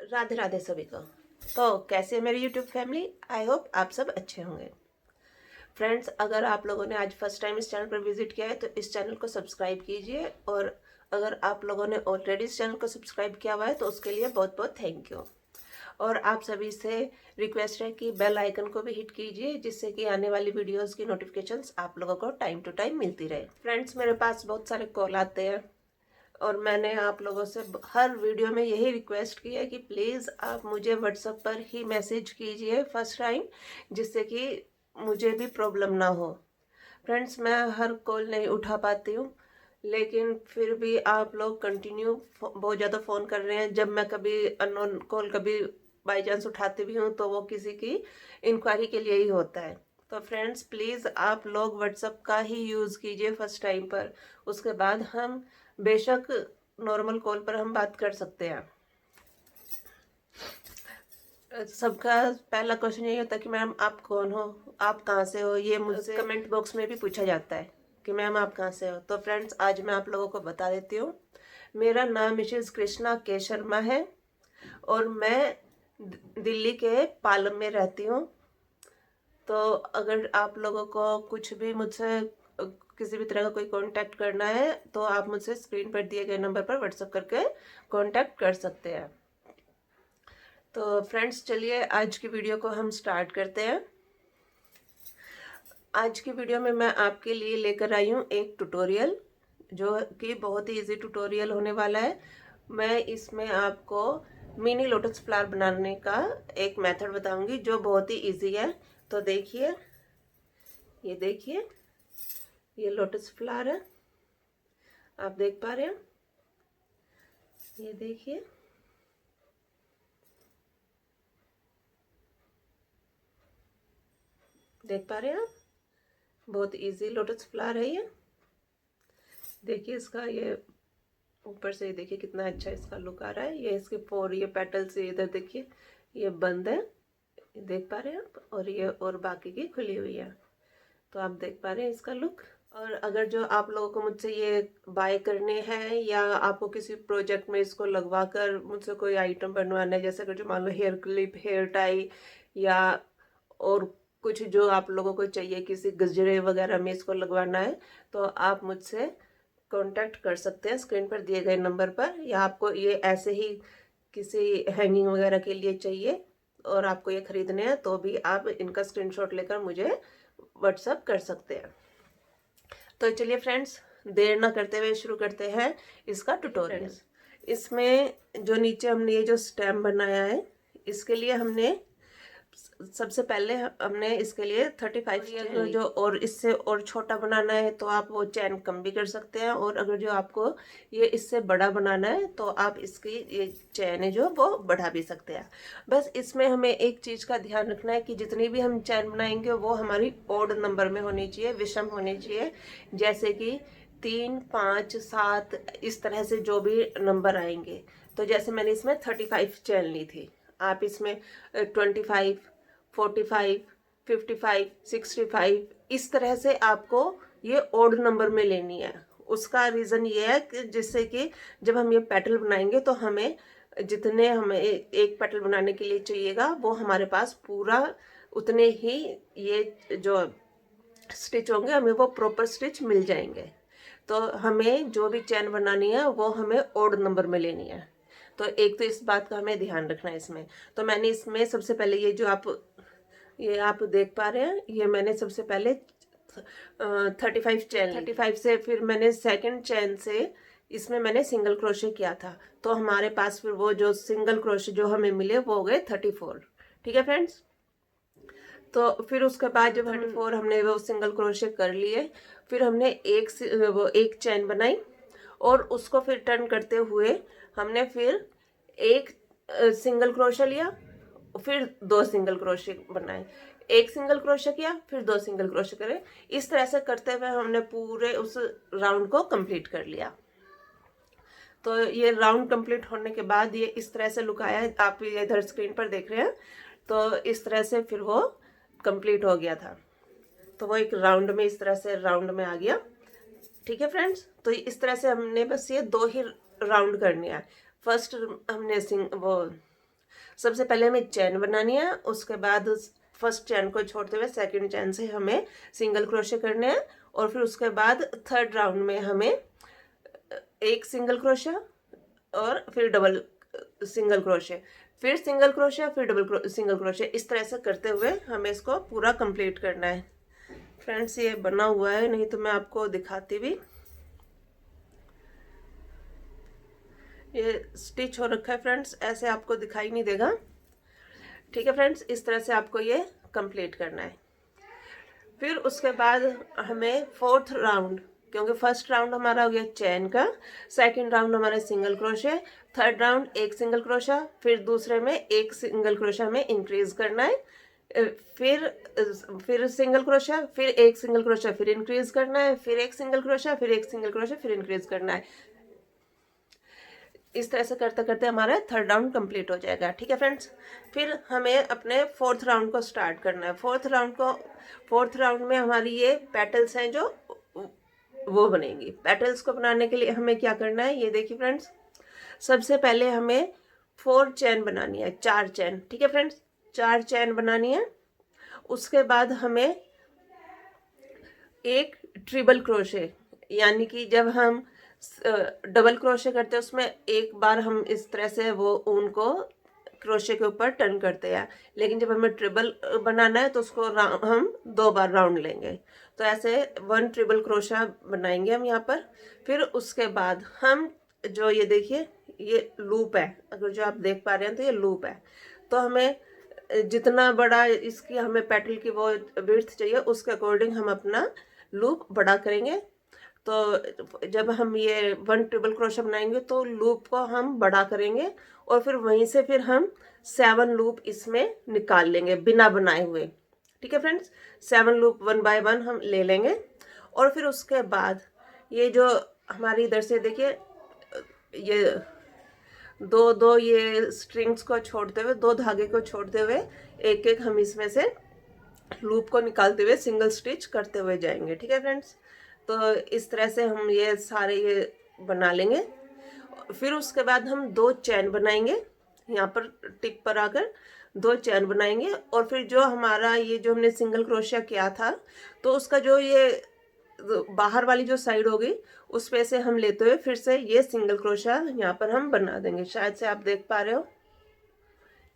राधे राधे सभी को। तो कैसे है मेरी यूट्यूब फैमिली? आई होप आप सब अच्छे होंगे। फ्रेंड्स, अगर आप लोगों ने आज फर्स्ट टाइम इस चैनल पर विजिट किया है तो इस चैनल को सब्सक्राइब कीजिए, और अगर आप लोगों ने ऑलरेडी इस चैनल को सब्सक्राइब किया हुआ है तो उसके लिए बहुत बहुत थैंक यू। और आप सभी से रिक्वेस्ट है कि बेल आइकन को भी हिट कीजिए, जिससे कि आने वाली वीडियोस की नोटिफिकेशंस आप लोगों को टाइम टू टाइम मिलती रहे। फ्रेंड्स, मेरे पास बहुत सारे कॉल आते हैं और मैंने आप लोगों से हर वीडियो में यही रिक्वेस्ट की है कि प्लीज़ आप मुझे व्हाट्सएप पर ही मैसेज कीजिए फर्स्ट टाइम, जिससे कि मुझे भी प्रॉब्लम ना हो। फ्रेंड्स, मैं हर कॉल नहीं उठा पाती हूँ, लेकिन फिर भी आप लोग कंटिन्यू बहुत ज़्यादा फ़ोन कर रहे हैं। जब मैं कभी अननोन कॉल कभी बाई चांस उठाती भी हूँ तो वो किसी की इंक्वायरी के लिए ही होता है। तो फ्रेंड्स, प्लीज़ आप लोग व्हाट्सएप का ही यूज़ कीजिए फर्स्ट टाइम पर। उसके बाद हम बेशक नॉर्मल कॉल पर हम बात कर सकते हैं। सबका पहला क्वेश्चन यही होता है कि मैम आप कौन हो, आप कहाँ से हो। ये मुझसे कमेंट बॉक्स में भी पूछा जाता है कि मैम आप कहाँ से हो। तो फ्रेंड्स, आज मैं आप लोगों को बता देती हूँ। मेरा नाम मिसेस कृष्णा के शर्मा है और मैं दिल्ली के पालम में रहती हूँ। तो अगर आप लोगों को कुछ भी मुझसे किसी भी तरह का कोई कांटेक्ट करना है तो आप मुझसे स्क्रीन पर दिए गए नंबर पर व्हाट्सएप करके कांटेक्ट कर सकते हैं। तो फ्रेंड्स, चलिए आज की वीडियो को हम स्टार्ट करते हैं। आज की वीडियो में मैं आपके लिए लेकर आई हूँ एक ट्यूटोरियल, जो कि बहुत ही इजी ट्यूटोरियल होने वाला है। मैं इसमें आपको मिनी लोटस फ्लावर बनाने का एक मेथड बताऊंगी जो बहुत ही इजी है। तो देखिए, ये देखिए, ये लोटस फ्लावर है, आप देख पा रहे हैं। ये देखिए, देख पा रहे हैं आप, बहुत इजी लोटस फ्लावर है ये। देखिए इसका ये ऊपर से देखिए कितना अच्छा इसका लुक आ रहा है। ये इसके ये पेटल्स, इधर देखिए ये बंद है, देख पा रहे हैं आप, और ये और बाकी की खुली हुई है। तो आप देख पा रहे हैं इसका लुक। और अगर जो आप लोगों को मुझसे ये बाय करने हैं या आपको किसी प्रोजेक्ट में इसको लगवा कर मुझसे कोई आइटम बनवाना है, जैसे अगर जो मान लो हेयर क्लिप, हेयर टाई, या और कुछ जो आप लोगों को चाहिए किसी गजरे वगैरह में इसको लगवाना है, तो आप मुझसे कांटेक्ट कर सकते हैं स्क्रीन पर दिए गए नंबर पर। या आपको ये ऐसे ही किसी हैंगिंग वगैरह के लिए चाहिए और आपको ये खरीदने हैं तो भी आप इनका स्क्रीनशॉट लेकर मुझे व्हाट्सएप कर सकते हैं। तो चलिए फ्रेंड्स, देर ना करते हुए शुरू करते हैं इसका ट्यूटोरियल। इसमें जो नीचे हमने ये जो स्टेम बनाया है, इसके लिए हमने सबसे पहले हमने इसके लिए 35 चेन, जो और इससे और छोटा बनाना है तो आप वो चैन कम भी कर सकते हैं, और अगर जो आपको ये इससे बड़ा बनाना है तो आप इसकी ये चैन है जो वो बढ़ा भी सकते हैं। बस इसमें हमें एक चीज़ का ध्यान रखना है कि जितनी भी हम चैन बनाएंगे वो हमारी ओड नंबर में होनी चाहिए, विषम होनी चाहिए। जैसे कि 3, 5, 7 इस तरह से जो भी नंबर आएंगे। तो जैसे मैंने इसमें 35 चैन ली थी, आप इसमें 25, 45, 55, 65 इस तरह से आपको ये ओड नंबर में लेनी है। उसका रीज़न ये है कि जिससे कि जब हम ये पेटल बनाएंगे तो हमें जितने हमें एक पेटल बनाने के लिए चाहिएगा वो हमारे पास पूरा उतने ही ये जो स्टिच होंगे हमें वो प्रॉपर स्टिच मिल जाएंगे। तो हमें जो भी चैन बनानी है वो हमें ओड नंबर में लेनी है। तो एक तो इस बात का हमें ध्यान रखना है इसमें। तो मैंने इसमें सबसे पहले ये आप देख पा रहे हैं, ये मैंने सबसे पहले 35 चैन, 35 से फिर मैंने सेकंड चैन से इसमें मैंने सिंगल क्रोशे किया था। तो हमारे पास फिर वो जो सिंगल क्रोशे जो हमें मिले वो हो गए 34। ठीक है फ्रेंड्स। तो फिर उसके बाद जब 34 हमने वो सिंगल क्रोशे कर लिए, फिर हमने एक चैन बनाई और उसको फिर टर्न करते हुए हमने फिर एक सिंगल क्रोशा लिया, फिर 2 सिंगल क्रोशे बनाए, एक सिंगल क्रोशे किया, फिर 2 सिंगल क्रोशे करे। इस तरह से करते हुए हमने पूरे उस राउंड को कंप्लीट कर लिया। तो ये राउंड कंप्लीट होने के बाद ये इस तरह से लुक आया है, आप ये इधर स्क्रीन पर देख रहे हैं। तो इस तरह से फिर वो कंप्लीट हो गया था। तो वो एक राउंड में इस तरह से राउंड में आ गया। ठीक है फ्रेंड्स। तो इस तरह से हमने बस ये 2 ही राउंड करने हैं। फर्स्ट हमने वो सबसे पहले हमें चैन बनानी है, उसके बाद फर्स्ट चैन को छोड़ते हुए सेकंड चैन से हमें सिंगल क्रोशे करने हैं, और फिर उसके बाद थर्ड राउंड में हमें एक सिंगल क्रोशा और फिर डबल सिंगल क्रोशे, फिर सिंगल क्रोशे, फिर डबल सिंगल क्रोशे, इस तरह से करते हुए हमें इसको पूरा कंप्लीट करना है। फ्रेंड्स ये बना हुआ है, नहीं तो मैं आपको दिखाती भी। ये स्टिच हो रखा है फ्रेंड्स, ऐसे आपको दिखाई नहीं देगा। ठीक है फ्रेंड्स, इस तरह से आपको ये कंप्लीट करना है। फिर उसके बाद हमें फोर्थ राउंड, क्योंकि फर्स्ट राउंड हमारा हो गया चैन का, सेकंड राउंड हमारा सिंगल क्रोशे, थर्ड राउंड एक सिंगल क्रोशा, फिर दूसरे में एक सिंगल क्रोशा में इंक्रीज करना है, फिर सिंगल क्रोशा, फिर एक सिंगल क्रोशा, फिर इंक्रीज करना है, फिर एक सिंगल क्रोशा, फिर एक सिंगल क्रोशा, फिर इंक्रीज करना है। इस तरह से करते करते हमारा थर्ड राउंड कंप्लीट हो जाएगा। ठीक है फ्रेंड्स, फिर हमें अपने फोर्थ राउंड को स्टार्ट करना है। फोर्थ राउंड में हमारी ये पेटल्स हैं जो वो बनेंगी। पेटल्स को बनाने के लिए हमें क्या करना है, ये देखिए फ्रेंड्स, सबसे पहले हमें 4 चैन बनानी है, 4 चैन। ठीक है फ्रेंड्स, 4 चैन बनानी है। उसके बाद हमें एक ट्रिपल क्रोशे, यानी कि जब हम डबल क्रोशे करते हैं उसमें एक बार हम इस तरह से वो ऊन को क्रोशे के ऊपर टर्न करते हैं, लेकिन जब हमें ट्रिपल बनाना है तो उसको हम 2 बार राउंड लेंगे। तो ऐसे 1 ट्रिपल क्रोशा बनाएंगे हम यहाँ पर। फिर उसके बाद हम जो ये देखिए ये लूप है, अगर जो आप देख पा रहे हैं तो ये लूप है, तो हमें जितना बड़ा इसकी हमें पेटल की वो विड्थ चाहिए उसके अकॉर्डिंग हम अपना लूप बड़ा करेंगे। तो जब हम ये 1 ट्रिपल क्रोशा बनाएंगे तो लूप को हम बड़ा करेंगे, और फिर वहीं से फिर हम 7 लूप इसमें निकाल लेंगे बिना बनाए हुए। ठीक है फ्रेंड्स, 7 लूप 1 बाय 1 हम ले लेंगे। और फिर उसके बाद ये जो हमारी इधर से देखिए ये दो ये स्ट्रिंग्स को छोड़ते हुए, 2 धागे को छोड़ते हुए एक एक हम इसमें से लूप को निकालते हुए सिंगल स्टिच करते हुए जाएंगे। ठीक है फ्रेंड्स, तो इस तरह से हम ये सारे ये बना लेंगे। फिर उसके बाद हम 2 चैन बनाएंगे, यहाँ पर टिप पर आकर 2 चैन बनाएंगे, और फिर जो हमारा ये जो हमने सिंगल क्रोशिया किया था तो उसका जो ये बाहर वाली जो साइड होगी उस पे से हम लेते हुए फिर से ये सिंगल क्रोशिया यहाँ पर हम बना देंगे। शायद से आप देख पा रहे हो,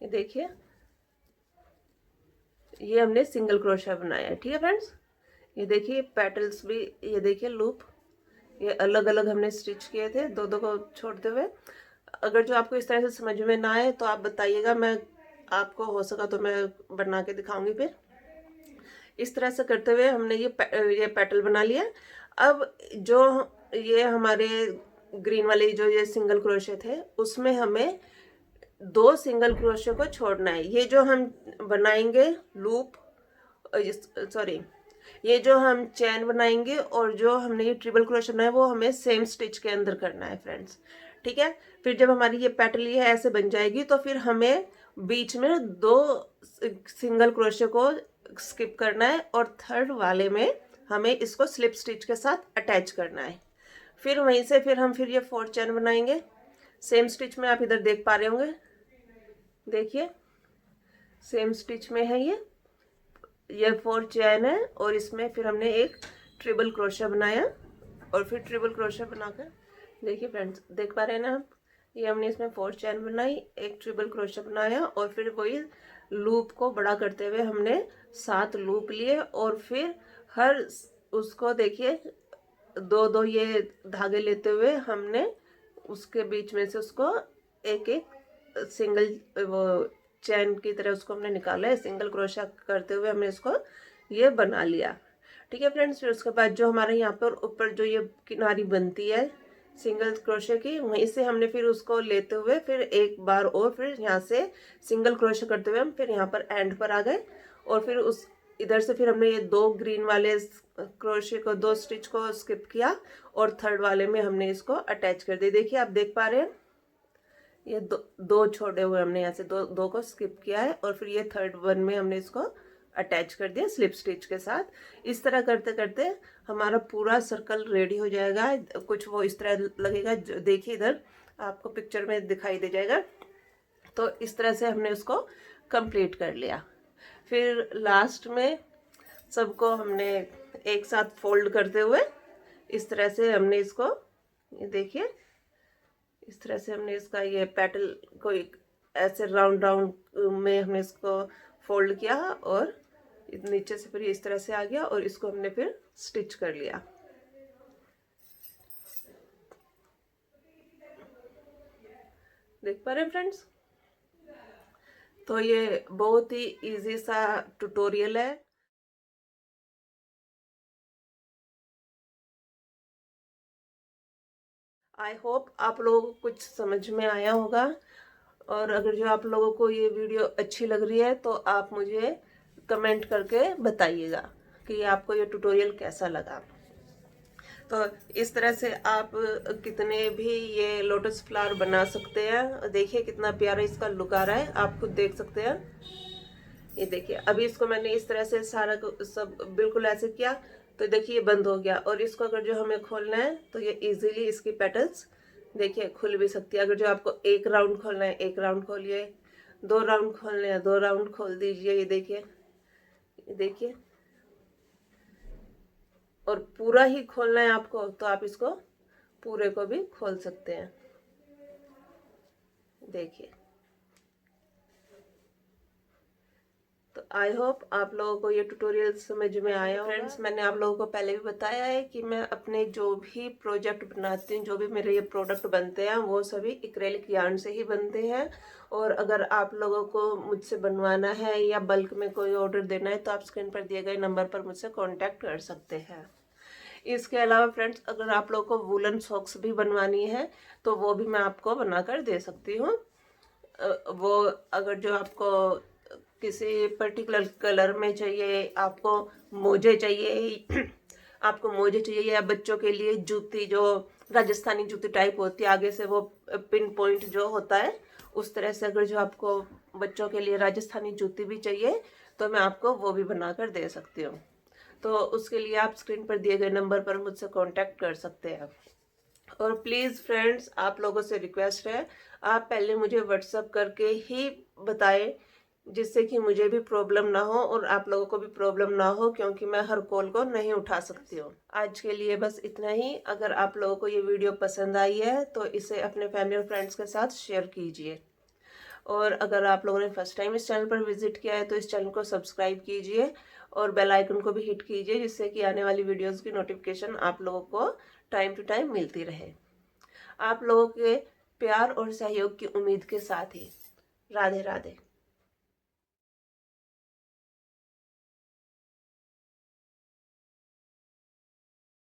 ये देखिए ये हमने सिंगल क्रोशिया बनाया है। ठीक है फ्रेंड्स, ये देखिए पेटल्स भी, ये देखिए लूप, ये अलग अलग हमने स्टिच किए थे 2 को छोड़ते हुए। अगर जो आपको इस तरह से समझ में ना आए तो आप बताइएगा, मैं आपको हो सका तो मैं बना के दिखाऊंगी। फिर इस तरह से करते हुए हमने ये पेटल बना लिया। अब जो ये हमारे ग्रीन वाले जो ये सिंगल क्रोशे थे उसमें हमें 2 सिंगल क्रोशे को छोड़ना है। ये जो हम बनाएंगे लूप, सॉरी, ये जो हम चैन बनाएंगे और जो हमने ये ट्रिपल क्रोशे बनाया वो हमें सेम स्टिच के अंदर करना है फ्रेंड्स। ठीक है, फिर जब हमारी ये पेटल ये ऐसे बन जाएगी तो फिर हमें बीच में 2 सिंगल क्रोशे को स्किप करना है, और थर्ड वाले में हमें इसको स्लिप स्टिच के साथ अटैच करना है। फिर वहीं से फिर हम ये 4 चैन बनाएंगे सेम स्टिच में। आप इधर देख पा रहे होंगे, देखिए सेम स्टिच में है ये 4 चैन है, और इसमें फिर हमने एक ट्रिपल क्रोशा बनाया, और फिर ट्रिपल क्रोशा बनाकर देखिए फ्रेंड्स, देख पा रहे हैं ना आप, ये हमने इसमें 4 चैन बनाई, एक ट्रिपल क्रोशा बनाया, और फिर वही लूप को बड़ा करते हुए हमने 7 लूप लिए, और फिर हर उसको देखिए 2 ये धागे लेते हुए हमने उसके बीच में से उसको एक एक सिंगल वो चैन की तरह उसको हमने निकाला है। सिंगल क्रोशा करते हुए हमने इसको ये बना लिया। ठीक है फ्रेंड्स, फिर उसके बाद जो हमारे यहाँ पर ऊपर जो ये किनारी बनती है सिंगल क्रोशे की, वहीं से हमने फिर उसको लेते हुए फिर एक बार और फिर यहाँ से सिंगल क्रोशे करते हुए हम फिर यहाँ पर एंड पर आ गए, और फिर उस इधर से फिर हमने ये 2 ग्रीन वाले क्रोशे को 2 स्टिच को स्किप किया, और थर्ड वाले में हमने इसको अटैच कर दिया। देखिए आप देख पा रहे हैं ये 2 छोड़े हुए हमने यहाँ से 2 को स्किप किया है, और फिर ये थर्ड वन में हमने इसको अटैच कर दिया स्लिप स्टिच के साथ। इस तरह करते करते हमारा पूरा सर्कल रेडी हो जाएगा। कुछ वो इस तरह लगेगा, देखिए इधर आपको पिक्चर में दिखाई दे जाएगा। तो इस तरह से हमने उसको कंप्लीट कर लिया। फिर लास्ट में सबको हमने एक साथ फोल्ड करते हुए इस तरह से हमने इसको, ये देखिए इस तरह से हमने इसका ये पेटल को ऐसे राउंड राउंड में हमने इसको फोल्ड किया और नीचे से फिर इस तरह से आ गया और इसको हमने फिर स्टिच कर लिया। देख पा रहे हैं फ्रेंड्स? तो ये बहुत ही इजी सा ट्यूटोरियल है। आई होप आप लोगों को कुछ समझ में आया होगा, और अगर जो आप लोगों को ये वीडियो अच्छी लग रही है तो आप मुझे कमेंट करके बताइएगा कि आपको ये ट्यूटोरियल कैसा लगा। तो इस तरह से आप कितने भी ये लोटस फ्लावर बना सकते हैं। देखिए कितना प्यारा इसका लुक आ रहा है, आप खुद देख सकते हैं। ये देखिए अभी इसको मैंने इस तरह से सारा सब बिल्कुल ऐसे किया तो देखिए ये बंद हो गया, और इसको अगर जो हमें खोलना है तो ये इजीली इसकी पेटल्स देखिए खुल भी सकती है। अगर जो आपको एक राउंड खोलना है एक राउंड खोलिए, 2 राउंड खोलने हैं 2 राउंड खोल दीजिए। ये देखिए और पूरा ही खोलना है आपको तो आप इसको पूरे को भी खोल सकते हैं। देखिए, तो आई होप आप लोगों को ये ट्यूटोरियल समझ में आया होगा। फ्रेंड्स, मैंने आप लोगों को पहले भी बताया है कि मैं अपने जो भी प्रोजेक्ट बनाती हूँ, जो भी मेरे ये प्रोडक्ट बनते हैं वो सभी एक्रेलिक यार्न से ही बनते हैं। और अगर आप लोगों को मुझसे बनवाना है या बल्क में कोई ऑर्डर देना है तो आप स्क्रीन पर दिए गए नंबर पर मुझसे कॉन्टैक्ट कर सकते हैं। इसके अलावा फ्रेंड्स, अगर आप लोगों को वूलन सॉक्स भी बनवानी है तो वो भी मैं आपको बनाकर दे सकती हूँ। वो अगर जो आपको किसी पर्टिकुलर कलर में चाहिए, आपको मोजे चाहिए आपको मोजे चाहिए, या बच्चों के लिए जूती जो राजस्थानी जूती टाइप होती है, आगे से वो पिन पॉइंट जो होता है उस तरह से अगर जो आपको बच्चों के लिए राजस्थानी जूती भी चाहिए तो मैं आपको वो भी बनाकर दे सकती हूँ। तो उसके लिए आप स्क्रीन पर दिए गए नंबर पर मुझसे कांटेक्ट कर सकते हैं। और प्लीज़ फ्रेंड्स, आप लोगों से रिक्वेस्ट है, आप पहले मुझे व्हाट्सअप करके ही बताएं, जिससे कि मुझे भी प्रॉब्लम ना हो और आप लोगों को भी प्रॉब्लम ना हो, क्योंकि मैं हर कॉल को नहीं उठा सकती हूँ। आज के लिए बस इतना ही। अगर आप लोगों को ये वीडियो पसंद आई है तो इसे अपने फैमिली और फ्रेंड्स के साथ शेयर कीजिए। और अगर आप लोगों ने फर्स्ट टाइम इस चैनल पर विजिट किया है तो इस चैनल को सब्सक्राइब कीजिए और बेल आइकन को भी हिट कीजिए, जिससे कि आने वाली वीडियोस की नोटिफिकेशन आप लोगों को टाइम टू टाइम मिलती रहे। आप लोगों के प्यार और सहयोग की उम्मीद के साथ ही राधे राधे।